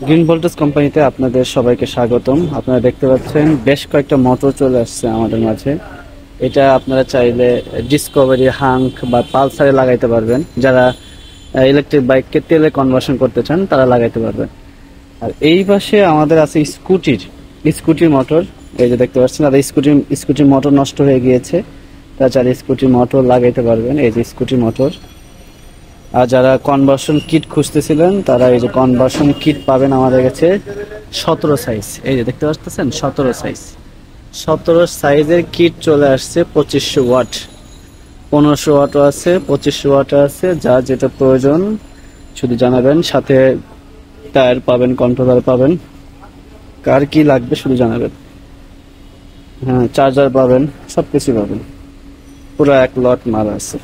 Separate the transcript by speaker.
Speaker 1: Green voltage কোম্পানিতে আপনাদের সবাইকে স্বাগতম। আপনারা দেখতে পাচ্ছেন বেশ কয়েকটা মোটর চলে আসছে আমাদের মাঝে। এটা আপনারা চাইলে ডিসকভারি, হাঙ্ক বা পালসারে লাগাইতে পারবেন। যারা ইলেকট্রিক বাইককে তেলে কনভার্সন করতে চান তারা লাগাইতে পারবেন। আর এই পাশে আমাদের আছে স্কুটির মোটর। এই যে দেখতে পাচ্ছেন, আর স্কুটির মোটর নষ্ট হয়ে গিয়েছে, তাছাড়া স্কুটির মোটর লাগাইতে পারবেন। এই যে স্কুটির মোটর। আর যারা কনভার্সন কিট খুঁজতেছিলেন তারা এই যে কনভার্সন কিট পাবেন আমাদের কাছে 17 সাইজ। এই যে দেখতে পাচ্ছেন 17 সাইজের কিট চলে আসছে। 2500 ওয়াট, 1500 ওয়াটও আছে, 2500 ওয়াটও আছে। যা যেটা প্রয়োজন শুধু জানাবেন। সাথে টায়ার পাবেন, কন্ট্রোলার পাবেন, কার কি লাগবে শুধু জানাবেন। হ্যাঁ, চার্জার পাবেন, সবকিছু পাবেন। পুরো এক লট মাল আছে।